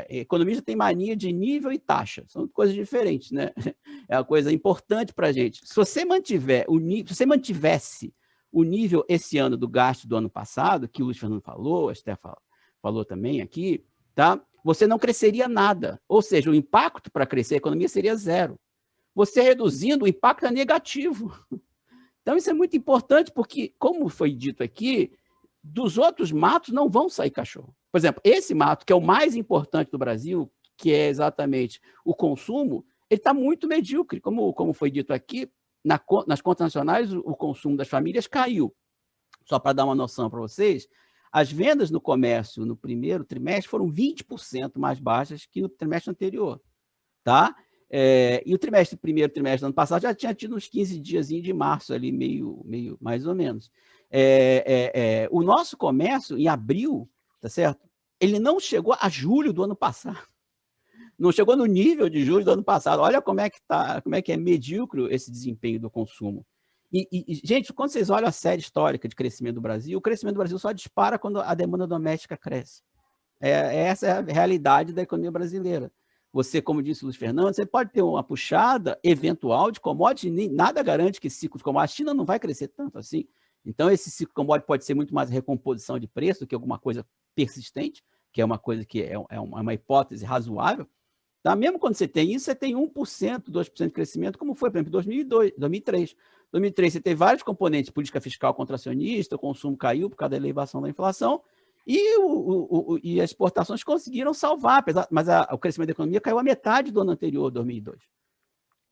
Economista tem mania de nível e taxa, são coisas diferentes, né? É uma coisa importante para a gente. Se você mantivesse o nível esse ano do gasto do ano passado, que o Luiz Fernando falou, a Esther falou também aqui, tá? Você não cresceria nada. Ou seja, o impacto para crescer a economia seria zero. Você reduzindo, o impacto é negativo. Então, isso é muito importante, porque, como foi dito aqui, dos outros matos não vão sair cachorro. Por exemplo, esse mato, que é o mais importante do Brasil, que é exatamente o consumo, ele está muito medíocre. Como foi dito aqui, nas contas nacionais, o consumo das famílias caiu. Só para dar uma noção para vocês, as vendas no comércio no primeiro trimestre foram 20% mais baixas que no trimestre anterior. Tá? E o primeiro trimestre do ano passado já tinha tido uns 15 dias de março ali, meio mais ou menos. O nosso comércio, em abril, tá certo? Ele não chegou a julho do ano passado. Não chegou no nível de julho do ano passado. Olha como é que é medíocre esse desempenho do consumo. Gente, quando vocês olham a série histórica de crescimento do Brasil, o crescimento do Brasil só dispara quando a demanda doméstica cresce. Essa é a realidade da economia brasileira. Você, como disse o Luiz Fernando, você pode ter uma puxada eventual de commodity, nada garante que esse ciclo de commodity, a China não vai crescer tanto assim. Então, esse ciclo de commodity pode ser muito mais recomposição de preço do que alguma coisa persistente, que é uma coisa que é uma hipótese razoável. Tá? Mesmo quando você tem isso, você tem 1%, 2% de crescimento, como foi, por exemplo, em 2003. 2003, você teve vários componentes, política fiscal contracionista, o consumo caiu por causa da elevação da inflação, e as exportações conseguiram salvar, mas o crescimento da economia caiu a metade do ano anterior, 2002.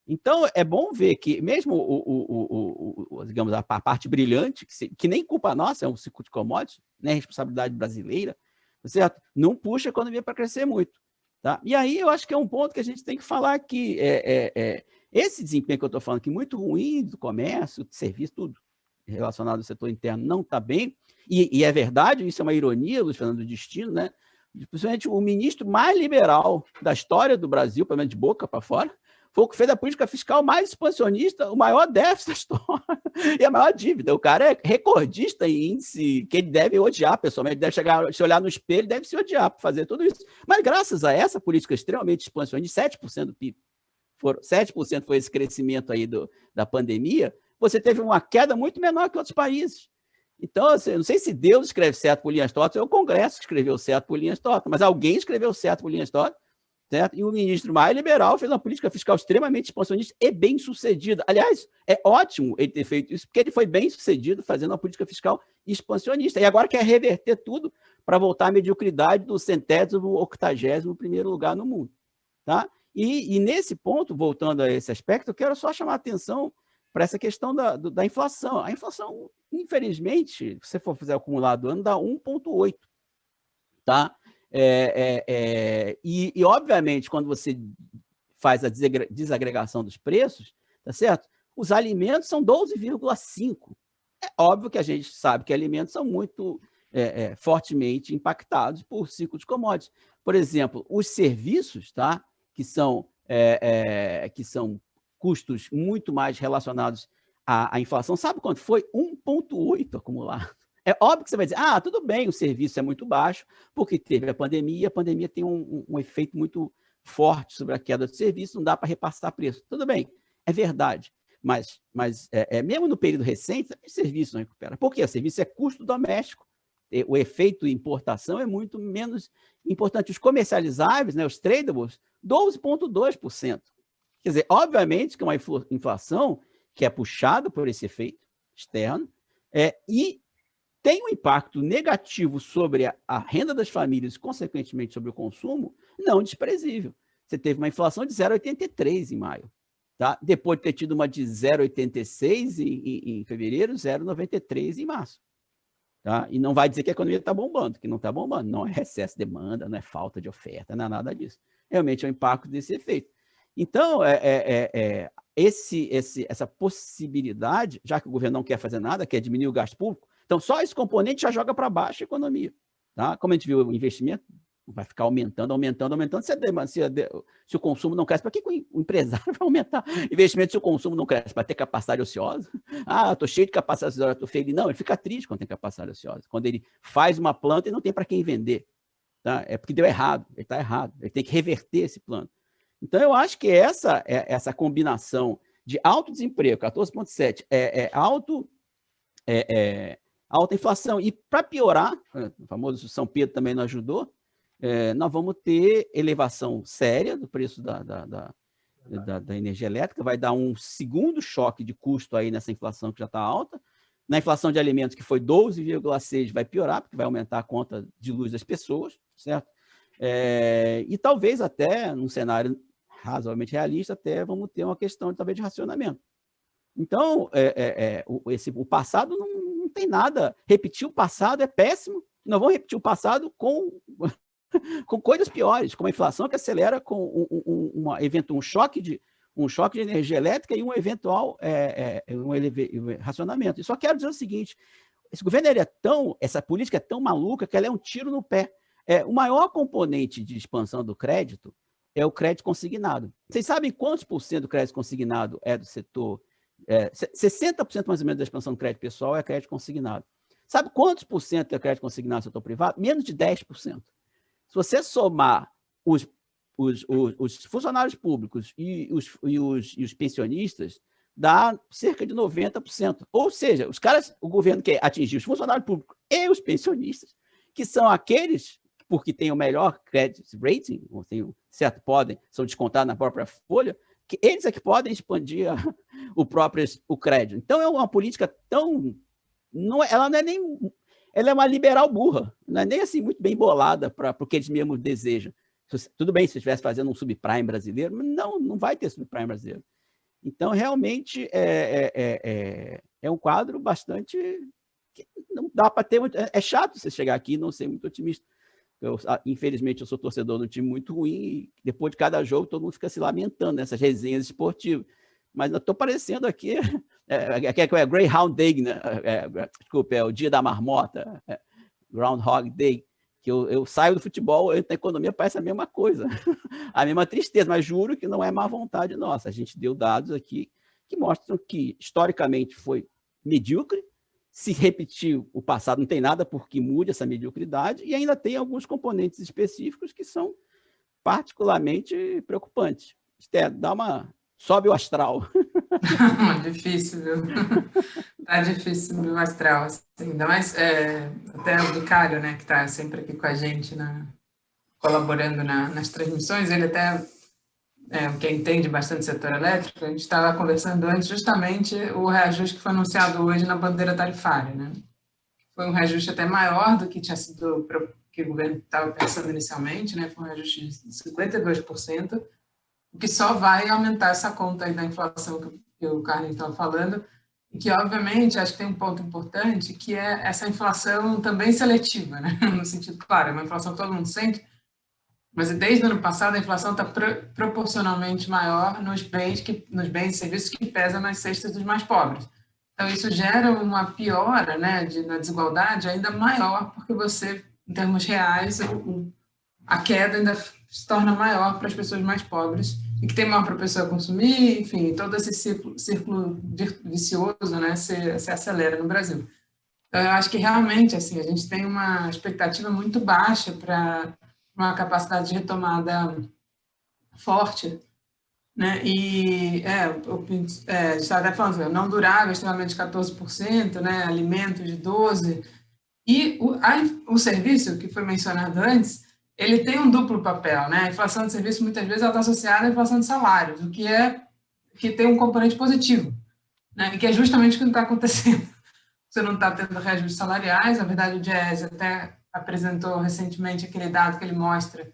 Então, é bom ver que mesmo digamos, a parte brilhante, que nem culpa nossa, é um ciclo de commodities, né, responsabilidade brasileira, certo? Não puxa a economia para crescer muito. Tá? E aí eu acho que é um ponto que a gente tem que falar aqui. Esse desempenho que eu estou falando aqui, muito ruim do comércio, de serviço, tudo relacionado ao setor interno, não está bem. E é verdade, isso é uma ironia, Luiz Fernando, do destino, né? Principalmente o ministro mais liberal da história do Brasil, pelo menos de boca para fora, foi o que fez a política fiscal mais expansionista, o maior déficit da história e a maior dívida. O cara é recordista em índice que ele deve odiar pessoalmente, deve chegar, se olhar no espelho, deve se odiar por fazer tudo isso. Mas graças a essa política extremamente expansionista, 7% do PIB, 7% foi esse crescimento aí da pandemia, você teve uma queda muito menor que outros países. Então, assim, não sei se Deus escreve certo por linhas tortas, ou o Congresso que escreveu certo por linhas tortas, mas alguém escreveu certo por linhas tortas, certo? E o ministro mais liberal fez uma política fiscal extremamente expansionista e bem-sucedida. Aliás, é ótimo ele ter feito isso, porque ele foi bem-sucedido fazendo uma política fiscal expansionista. E agora quer reverter tudo para voltar à mediocridade do 181º lugar no mundo. Tá? E nesse ponto, voltando a esse aspecto, eu quero só chamar a atenção para essa questão da inflação. A inflação, infelizmente, se você for fazer o acumulado do ano, dá 1,8. Tá? E, obviamente, quando você faz a desagregação dos preços, tá certo? Os alimentos são 12,5. É óbvio que a gente sabe que alimentos são muito fortemente impactados por ciclo de commodities. Por exemplo, os serviços, tá? que são custos muito mais relacionados à inflação, sabe quanto foi? 1,8 acumulado. É óbvio que você vai dizer, tudo bem, o serviço é muito baixo, porque teve a pandemia tem um efeito muito forte sobre a queda do serviço, não dá para repassar preço. Tudo bem, é verdade, mas mesmo no período recente, o serviço não recupera. Por quê? O serviço é custo doméstico, o efeito de importação é muito menos importante. Os comercializáveis, né, os tradables, 12,2%. Quer dizer, obviamente que é uma inflação que é puxada por esse efeito externo e tem um impacto negativo sobre a renda das famílias, consequentemente sobre o consumo, não desprezível. Você teve uma inflação de 0,83 em maio, tá? Depois de ter tido uma de 0,86 em fevereiro, 0,93 em março. Tá? E não vai dizer que a economia está bombando, que não está bombando. Não é excesso de demanda, não é falta de oferta, não é nada disso. Realmente é o impacto desse efeito. Então, essa possibilidade, já que o governo não quer fazer nada, quer diminuir o gasto público, então só esse componente já joga para baixo a economia. Tá? Como a gente viu, o investimento, vai ficar aumentando. Se o consumo não cresce, para que o empresário vai aumentar investimento se o consumo não cresce? Para ter capacidade ociosa? Ah, estou cheio de capacidade ociosa, estou feliz. Não, ele fica triste quando tem capacidade ociosa. Quando ele faz uma planta e não tem para quem vender. Tá? É porque deu errado, ele está errado. Ele tem que reverter esse plano. Então, eu acho que essa combinação de alto desemprego, 14,7, alta inflação, e para piorar, o famoso São Pedro também não ajudou, nós vamos ter elevação séria do preço da energia elétrica, vai dar um segundo choque de custo aí nessa inflação que já está alta. Na inflação de alimentos, que foi 12,6, vai piorar, porque vai aumentar a conta de luz das pessoas, certo? E talvez até, num cenário razoavelmente realista, até vamos ter uma questão talvez de racionamento. Então, o passado não tem nada. Repetir o passado é péssimo. Nós vamos repetir o passado com coisas piores, como a inflação que acelera com um choque de energia elétrica e um eventual racionamento. E só quero dizer o seguinte, esse governo essa política é tão maluca que ela é um tiro no pé. O maior componente de expansão do crédito é o crédito consignado. Vocês sabem quantos por cento do crédito consignado é do setor? 60% mais ou menos da expansão do crédito pessoal é crédito consignado. Sabe quantos por cento é crédito consignado no setor privado? Menos de 10%. Se você somar os funcionários públicos e os pensionistas, dá cerca de 90%. Ou seja, o governo quer atingir os funcionários públicos e os pensionistas, que são aqueles porque têm o melhor credit rating, ou são descontados na própria folha, que eles é que podem expandir o crédito. Então, é uma política ela não é nem... Ela é uma liberal burra, não é nem assim muito bem bolada para o que eles mesmos desejam. Tudo bem se estivesse fazendo um subprime brasileiro, mas não vai ter subprime brasileiro. Então, realmente, é um quadro bastante... que não dá para ter muito... É chato você chegar aqui e não ser muito otimista. Infelizmente, eu sou torcedor de um time muito ruim e depois de cada jogo todo mundo fica se lamentando nessas resenhas esportivas. Mas eu estou parecendo aqui... é Greyhound Day, né? Desculpa, é o dia da marmota, Groundhog Day, que eu saio do futebol, eu entro na economia, parece a mesma coisa, a mesma tristeza, mas juro que não é má vontade nossa. A gente deu dados aqui que mostram que, historicamente, foi medíocre, se repetir o passado não tem nada por que mude essa mediocridade, e ainda tem alguns componentes específicos que são particularmente preocupantes. Esther, sobe o astral. Difícil, viu? Tá difícil subir o astral. Assim. Ainda mais até o Vicário, né, que está sempre aqui com a gente, colaborando nas transmissões, ele até, quem entende bastante setor elétrico, a gente estava conversando antes justamente o reajuste que foi anunciado hoje na bandeira tarifária, né? Foi um reajuste até maior do que tinha sido que o governo estava pensando inicialmente, né? Foi um reajuste de 52%, o que só vai aumentar essa conta aí da inflação que o Carlinhos estava falando, e que, obviamente, acho que tem um ponto importante, que é essa inflação também seletiva, né? No sentido, claro, é uma inflação que todo mundo sente, mas desde o ano passado a inflação está proporcionalmente maior nos bens e serviços que pesam nas cestas dos mais pobres. Então, isso gera uma piora, né, na desigualdade ainda maior, porque você, em termos reais, a queda ainda se torna maior para as pessoas mais pobres e que tem maior propensão a consumir, enfim, todo esse círculo vicioso, né, se acelera no Brasil. Então, eu acho que realmente assim, a gente tem uma expectativa muito baixa para uma capacidade de retomada forte, né? E está até falando, não durável, extremamente 14%, né? Alimentos de 12%, e o serviço, que foi mencionado antes, ele tem um duplo papel, né? A inflação de serviço, muitas vezes, está associada à inflação de salários, o que tem um componente positivo, né? E que é justamente o que não está acontecendo. Você não está tendo reajustes salariais, na verdade, o Diese até apresentou recentemente aquele dado que ele mostra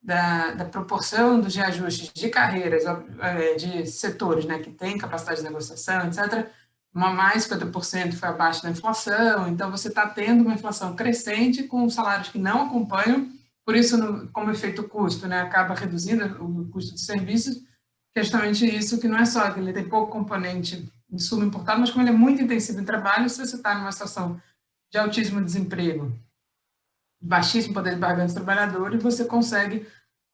da proporção dos reajustes de carreiras, de setores, né, que têm capacidade de negociação, etc., mais 50% foi abaixo da inflação, então você está tendo uma inflação crescente com salários que não acompanham, por isso, como efeito custo, né, acaba reduzindo o custo de serviços, que é justamente isso, que não é só que ele tem pouco componente de insumo importado, mas como ele é muito intensivo em trabalho, se você está numa situação de altíssimo desemprego baixíssimo poder de barganha dos trabalhadores, você consegue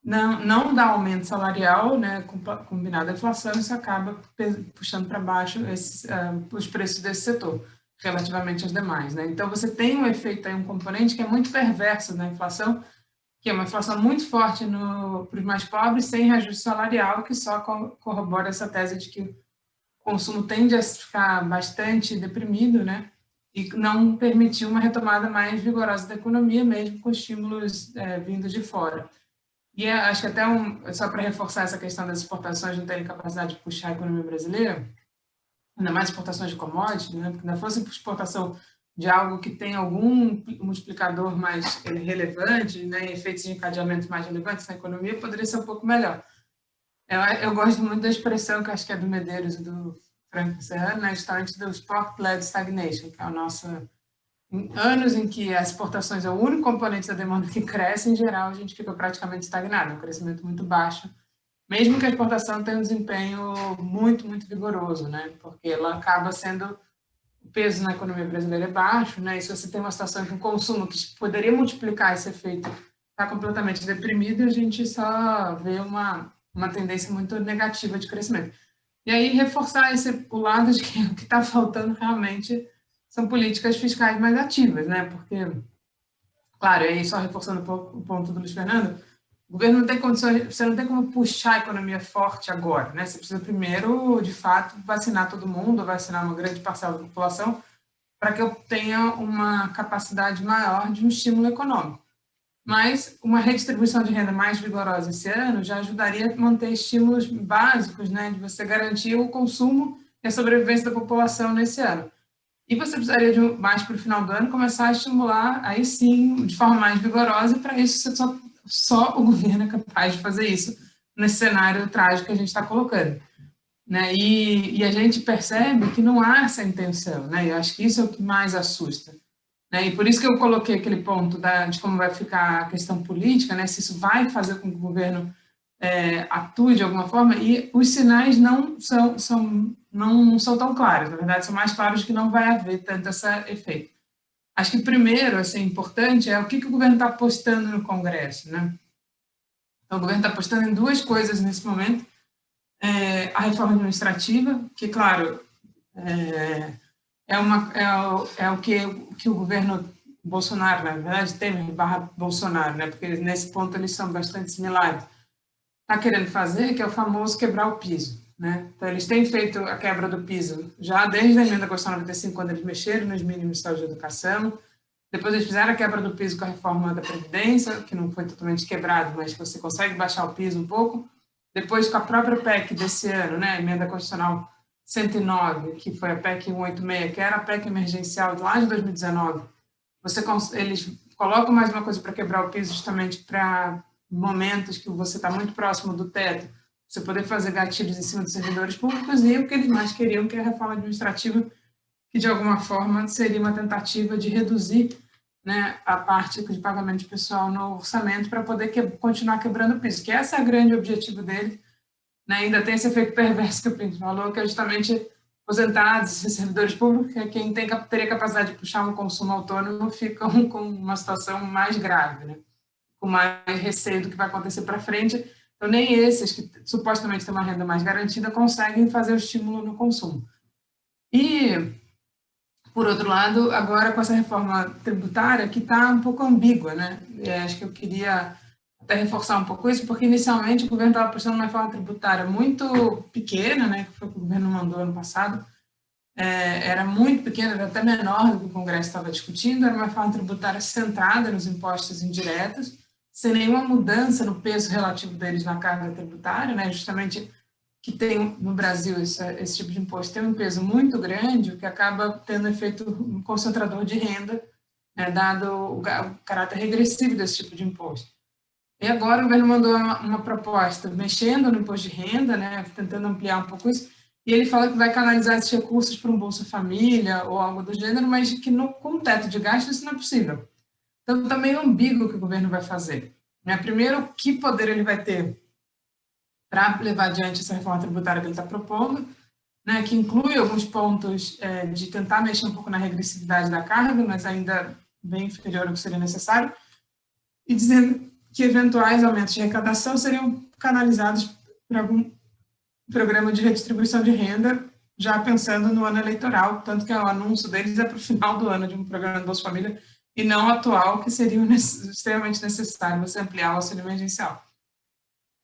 não dar aumento salarial, né, combinado à inflação, isso acaba puxando para baixo os preços desse setor, relativamente aos demais, né? Então, você tem um efeito aí, um componente que é muito perverso na inflação, que é uma inflação muito forte para os mais pobres, sem reajuste salarial, que só corrobora essa tese de que o consumo tende a ficar bastante deprimido, né? E não permitir uma retomada mais vigorosa da economia, mesmo com estímulos vindos de fora. E acho que até só para reforçar essa questão das exportações não terem capacidade de puxar a economia brasileira, ainda mais exportações de commodities, né? Porque ainda fosse exportação de algo que tem algum multiplicador mais relevante, né? Efeitos de encadeamento mais relevantes na economia, poderia ser um pouco melhor. Eu gosto muito da expressão, que acho que é do Medeiros e do Franco Serrano, né? Justamente do Export-Led Stagnation, que é o nosso... Em anos em que as exportações é o único componente da demanda que cresce, em geral, a gente fica praticamente estagnado, um crescimento muito baixo, mesmo que a exportação tenha um desempenho muito, muito vigoroso, né? Porque ela acaba sendo... O peso na economia brasileira é baixo, né? E se você tem uma situação em que o consumo, que poderia multiplicar esse efeito, está completamente deprimido, a gente só vê uma tendência muito negativa de crescimento. E aí, reforçar o lado de que o que está faltando realmente são políticas fiscais mais ativas, né? Porque, claro, aí só reforçando o ponto do Luiz Fernando, o governo não tem condições, você não tem como puxar a economia forte agora, né? Você precisa primeiro, de fato, vacinar todo mundo, vacinar uma grande parcela da população, para que eu tenha uma capacidade maior de um estímulo econômico. Mas uma redistribuição de renda mais vigorosa esse ano já ajudaria a manter estímulos básicos, né? De você garantir o consumo e a sobrevivência da população nesse ano. E você precisaria, mais para o final do ano, começar a estimular, aí sim, de forma mais vigorosa, e para isso só o governo é capaz de fazer isso nesse cenário trágico que a gente está colocando, né? E a gente percebe que não há essa intenção, né? Eu acho que isso é o que mais assusta, né? E por isso que eu coloquei aquele ponto de como vai ficar a questão política, né? Se isso vai fazer com que o governo atue de alguma forma, e os sinais não são tão claros, na verdade, são mais claros de que não vai haver tanto esse efeito. Acho que primeiro, assim, importante é o que o governo está apostando no Congresso, né? Então, o governo está apostando em duas coisas nesse momento. A reforma administrativa, que, claro, é o que o governo Bolsonaro, na verdade, Temer/Bolsonaro, né? Porque nesse ponto eles são bastante similares, está querendo fazer, que é o famoso quebrar o piso, né? Então, eles têm feito a quebra do piso já desde a emenda Constitucional 95, quando eles mexeram nos mínimos de saúde e educação. Depois eles fizeram a quebra do piso com a reforma da Previdência, que não foi totalmente quebrado, mas você consegue baixar o piso um pouco. Depois com a própria PEC desse ano, né, a emenda Constitucional 109, que foi a PEC 186, que era a PEC emergencial lá de 2019, eles colocam mais uma coisa para quebrar o piso, justamente para momentos que você está muito próximo do teto, você poder fazer gatilhos em cima dos servidores públicos, e o que eles mais queriam, que é a reforma administrativa, que de alguma forma seria uma tentativa de reduzir, né, a parte de pagamento de pessoal no orçamento para poder continuar quebrando o piso, que esse é o grande objetivo dele, né? Ainda tem esse efeito perverso que o Pinto falou, que é justamente aposentados, servidores públicos, que é quem teria capacidade de puxar um consumo autônomo, ficam com uma situação mais grave, né? Com mais receio do que vai acontecer para frente. Então, nem esses que supostamente têm uma renda mais garantida conseguem fazer o estímulo no consumo. E, por outro lado, agora com essa reforma tributária, que está um pouco ambígua, né? Acho que eu queria até reforçar um pouco isso, porque inicialmente o governo estava apostando numa reforma tributária muito pequena, né? Que foi o que o governo mandou ano passado. Era muito pequena, era até menor do que o Congresso estava discutindo. Era uma reforma tributária centrada nos impostos indiretos, sem nenhuma mudança no peso relativo deles na carga tributária, né? Justamente que tem no Brasil esse tipo de imposto tem um peso muito grande, o que acaba tendo efeito concentrador de renda, né, dado o caráter regressivo desse tipo de imposto. E agora o governo mandou uma proposta mexendo no imposto de renda, né, tentando ampliar um pouco isso, e ele fala que vai canalizar esses recursos para um Bolsa Família ou algo do gênero, mas que com o teto de gastos isso não é possível. Então, está meio ambíguo o que o governo vai fazer, né? Primeiro, que poder ele vai ter para levar adiante essa reforma tributária que ele está propondo, né, que inclui alguns pontos de tentar mexer um pouco na regressividade da carga, mas ainda bem inferior ao que seria necessário, e dizendo que eventuais aumentos de arrecadação seriam canalizados para algum programa de redistribuição de renda, já pensando no ano eleitoral, tanto que o anúncio deles é para o final do ano de um programa do Bolsa Família, e não atual, que seria extremamente necessário você ampliar o auxílio emergencial.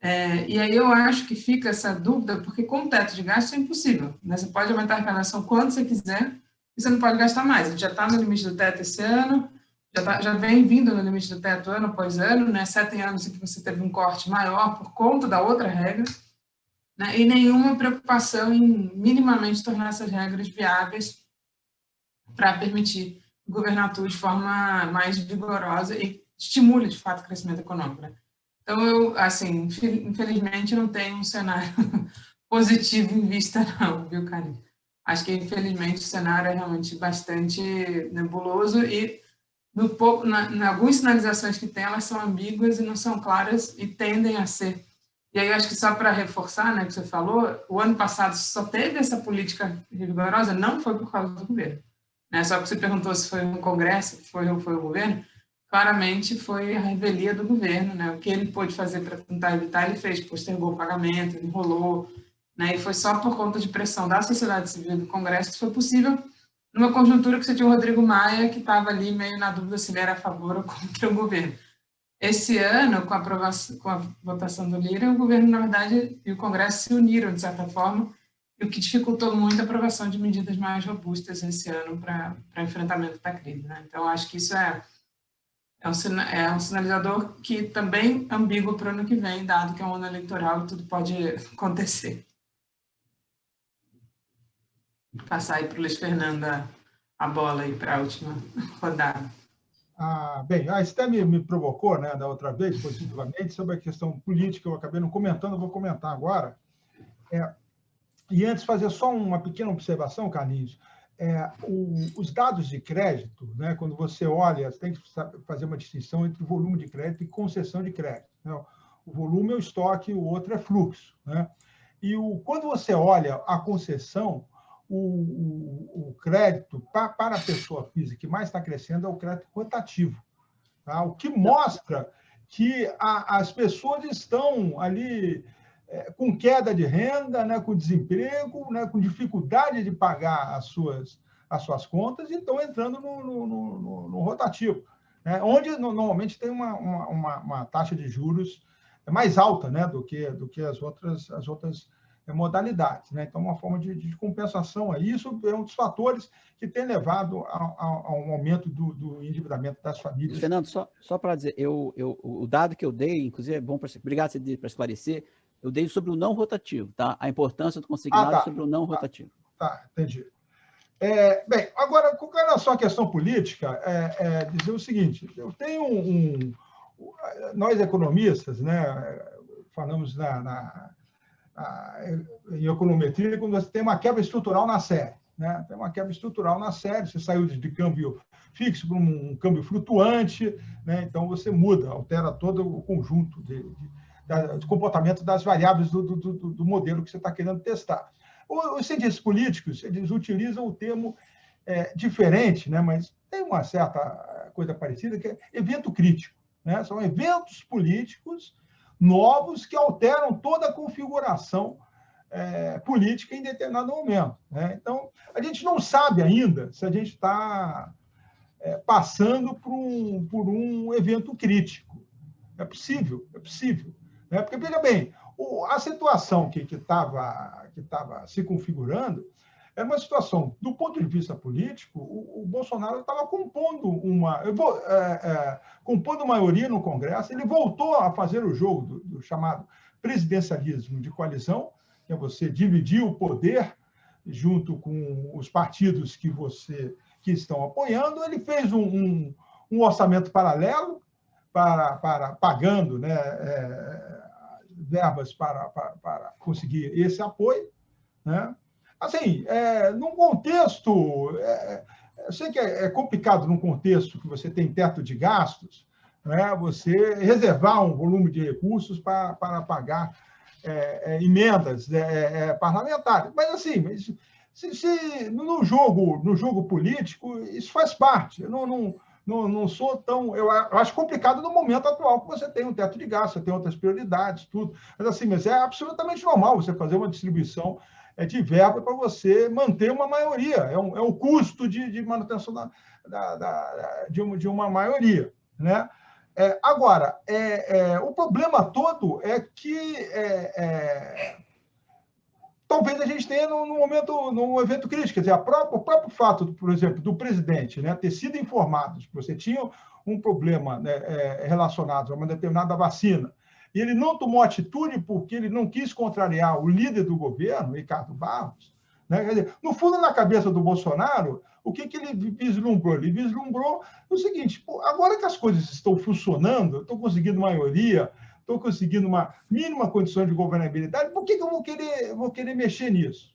E aí eu acho que fica essa dúvida, porque com o teto de gasto é impossível, né? Você pode aumentar a arrecadação quando você quiser, e você não pode gastar mais. A gente já está no limite do teto esse ano, já vem vindo no limite do teto ano após ano, né? 7 anos em que você teve um corte maior por conta da outra regra, né? E nenhuma preocupação em minimamente tornar essas regras viáveis para permitir governar de forma mais vigorosa e estimule, de fato, o crescimento econômico, né? Então, eu, assim, infelizmente, não tenho um cenário positivo em vista, não, viu, Karine? Acho que, infelizmente, o cenário é realmente bastante nebuloso e, algumas sinalizações que tem, elas são ambíguas e não são claras e tendem a ser. E aí, acho que só para reforçar, né, que você falou, o ano passado só teve essa política rigorosa, não foi por causa do governo. Né? Só que você perguntou se foi um Congresso, foi o governo, claramente foi a revelia do governo, né? O que ele pôde fazer para tentar evitar, ele fez, postergou o pagamento, enrolou, né? E foi só por conta de pressão da sociedade civil e do Congresso que foi possível, numa conjuntura que você tinha o Rodrigo Maia, que estava ali meio na dúvida se ele era a favor ou contra o governo. Esse ano, com a votação do Lira, o governo, na verdade, e o Congresso se uniram, de certa forma, o que dificultou muito a aprovação de medidas mais robustas esse ano para enfrentamento da crise, né? Então, acho que isso é um sinalizador que também é ambíguo para o ano que vem, dado que é um ano eleitoral e tudo pode acontecer. Vou passar aí para o Luiz Fernando a bola aí para a última rodada. Bem, a Esté me provocou, né, da outra vez, positivamente, sobre a questão política, eu acabei não comentando, eu vou comentar agora. E antes, fazer só uma pequena observação, Carlinhos. Os dados de crédito, né, quando você olha, você tem que fazer uma distinção entre volume de crédito e concessão de crédito. Né? O volume é o estoque, o outro é fluxo. Né? E quando você olha a concessão, o crédito para a pessoa física que mais está crescendo é o crédito rotativo. Tá? O que mostra que as pessoas estão ali com queda de renda, né, com desemprego, né, com dificuldade de pagar as suas contas, e estão entrando no rotativo, né, onde normalmente tem uma taxa de juros mais alta, né, do que as outras modalidades. Né? Então, uma forma de compensação. Isso é um dos fatores que tem levado ao aumento do endividamento das famílias. Fernando, só para dizer, o dado que eu dei, inclusive, é bom para esclarecer, eu dei sobre o não rotativo, tá? A importância do consignado sobre o não rotativo. Tá, entendi. Bem, agora, com relação à questão política, dizer o seguinte, eu tenho nós economistas, né, falamos em econometria, quando você tem uma quebra estrutural na série. Né? Tem uma quebra estrutural na série, você saiu de câmbio fixo para um câmbio flutuante, né? Então você muda, altera todo o conjunto de comportamento das variáveis do modelo que você está querendo testar. Os cientistas políticos, eles utilizam o termo diferente, né? Mas tem uma certa coisa parecida, que é evento crítico. Né? São eventos políticos novos que alteram toda a configuração política em determinado momento. Né? Então, a gente não sabe ainda se a gente está passando por um evento crítico. É possível. Né? Porque, veja bem, a situação que estava se configurando era uma situação, do ponto de vista político, o Bolsonaro estava compondo maioria no Congresso, ele voltou a fazer o jogo do chamado presidencialismo de coalizão, que é você dividir o poder junto com os partidos que estão apoiando. Ele fez um orçamento paralelo pagando, né, verbas para conseguir esse apoio, né? Assim, num contexto, eu sei que é complicado num contexto que você tem teto de gastos, né, você reservar um volume de recursos para pagar emendas parlamentares. Mas, assim, no jogo político, isso faz parte. não sou tão... Eu acho complicado no momento atual, que você tem um teto de gasto, você tem outras prioridades, tudo. Mas, assim, mas é absolutamente normal você fazer uma distribuição de verba para você manter uma maioria. É um custo de manutenção de uma maioria, né? Agora, o problema todo é que talvez a gente tenha num evento crítico. Quer dizer, o próprio fato, por exemplo, do presidente, né, ter sido informado que você tinha um problema, né, relacionado a uma determinada vacina, e ele não tomou atitude porque ele não quis contrariar o líder do governo, Ricardo Barros, né? Quer dizer, no fundo, na cabeça do Bolsonaro, o que ele vislumbrou? Ele vislumbrou o seguinte: pô, agora que as coisas estão funcionando, eu estou conseguindo maioria, estou conseguindo uma mínima condição de governabilidade, por que eu vou querer mexer nisso?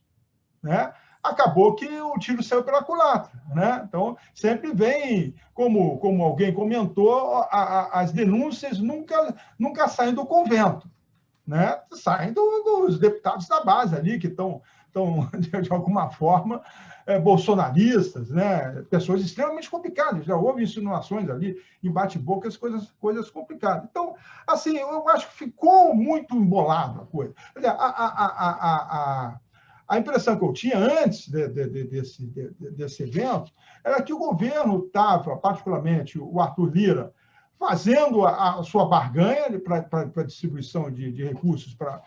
Né? Acabou que o tiro saiu pela culatra, né? Então, sempre vem, como alguém comentou, as denúncias nunca saem do convento, né? Saem dos deputados da base ali, que estão de alguma forma, bolsonaristas, né? Pessoas extremamente complicadas. Já houve insinuações ali, em bate-boca, coisas complicadas. Então, assim, eu acho que ficou muito embolado a coisa. A impressão que eu tinha antes desse evento era que o governo estava, particularmente o Arthur Lira, fazendo a sua barganha para distribuição de recursos para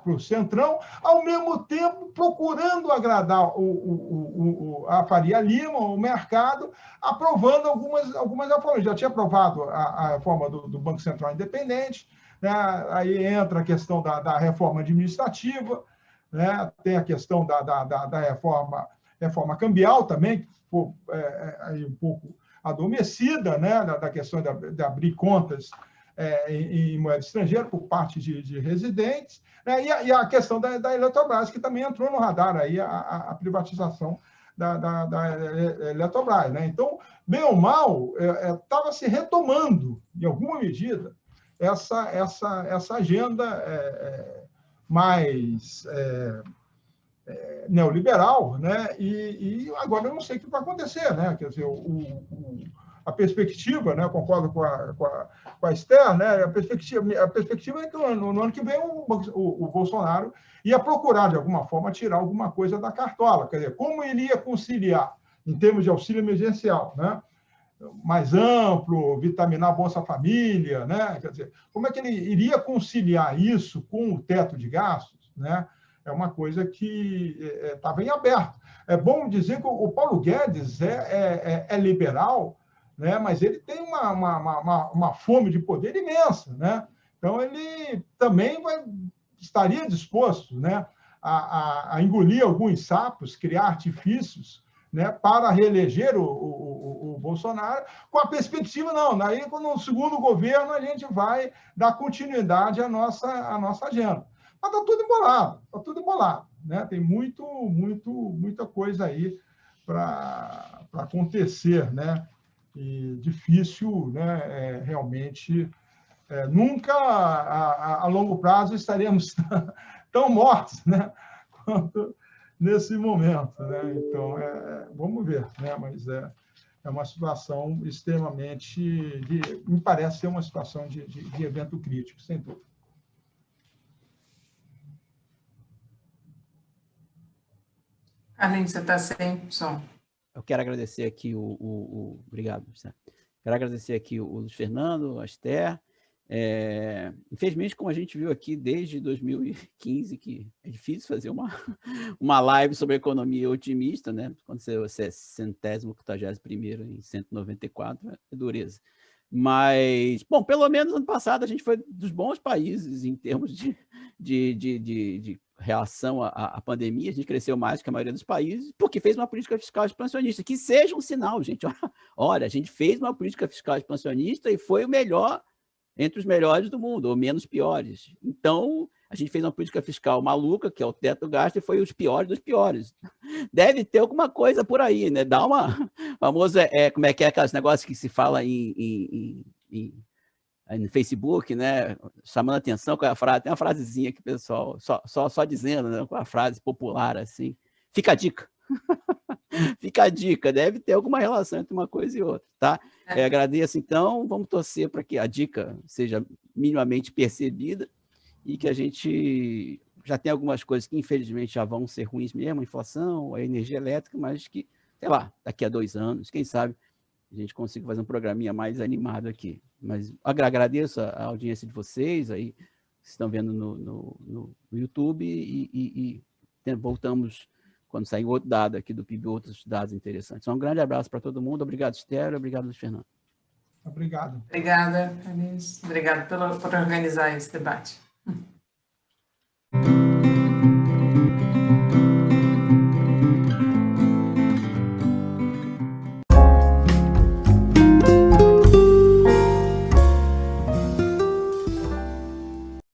o Centrão, ao mesmo tempo procurando agradar a Faria Lima, o mercado, aprovando algumas reformas. Já tinha aprovado a reforma do Banco Central Independente, né? Aí entra a questão da reforma administrativa, né? Tem a questão da reforma cambial também, que foi aí um pouco adormecida, né? Da questão de abrir contas em moeda estrangeira por parte de residentes, né? E a questão da Eletrobras, que também entrou no radar aí, a privatização da Eletrobras, né? Então, bem ou mal, estava se retomando, em alguma medida, essa agenda mais neoliberal, né? E agora eu não sei o que vai acontecer, né? Quer dizer, a perspectiva, né? Eu concordo com a Esther, né? A perspectiva é que no ano que vem o Bolsonaro ia procurar, de alguma forma, tirar alguma coisa da cartola. Quer dizer, como ele ia conciliar, em termos de auxílio emergencial, né? Mais amplo, vitaminar a Bolsa Família, né? Quer dizer, como é que ele iria conciliar isso com o teto de gastos, né? É uma coisa que estava em aberto. É bom dizer que o Paulo Guedes é liberal, né? Mas ele tem uma fome de poder imensa, né? Então, ele também estaria disposto, né, a engolir alguns sapos, criar artifícios, né, para reeleger o Bolsonaro, com a perspectiva, não, daí no segundo governo a gente vai dar continuidade à nossa agenda. Mas está tudo embolado, né? Tem muita coisa aí para acontecer, né? E difícil, né? Realmente, nunca a longo prazo estaremos tão mortos, né? Quanto nesse momento, né? Então, vamos ver, né? Mas é uma situação extremamente, me parece ser uma situação de evento crítico, sem dúvida. Carlinhos, você está sem som. Eu quero agradecer aqui obrigado, José. Quero agradecer aqui o Luiz Fernando, a Esther. Infelizmente, como a gente viu aqui desde 2015, que é difícil fazer uma live sobre economia otimista, né? Quando você é 151º em 194, é dureza. Mas, bom, pelo menos ano passado a gente foi dos bons países em termos de relação à pandemia. A gente cresceu mais que a maioria dos países porque fez uma política fiscal expansionista, que seja um sinal, gente. Olha, a gente fez uma política fiscal expansionista e foi o melhor entre os melhores do mundo, ou menos piores. Então, a gente fez uma política fiscal maluca, que é o teto do gasto, e foi os piores dos piores. Deve ter alguma coisa por aí, né? Dá uma famosa, como é que é aqueles negócios que se fala no Facebook, né? Chamando a atenção com a frase, tem uma frasezinha que o pessoal só dizendo, né? Com a frase popular assim. Fica a dica. Fica a dica, deve ter alguma relação entre uma coisa e outra, tá? Agradeço, então, vamos torcer para que a dica seja minimamente percebida e que a gente já tem algumas coisas que, infelizmente, já vão ser ruins mesmo, a inflação, a energia elétrica, mas que, sei lá, daqui a 2 anos, quem sabe, a gente consiga fazer um programinha mais animado aqui. Mas agradeço a audiência de vocês, aí, que estão vendo no YouTube, e voltamos quando sair outro dado aqui do PIB, outros dados interessantes. Então, um grande abraço para todo mundo. Obrigado, Esther. Obrigado, Luiz Fernando. Obrigado. Obrigada, Carlinhos. Obrigada por organizar esse debate.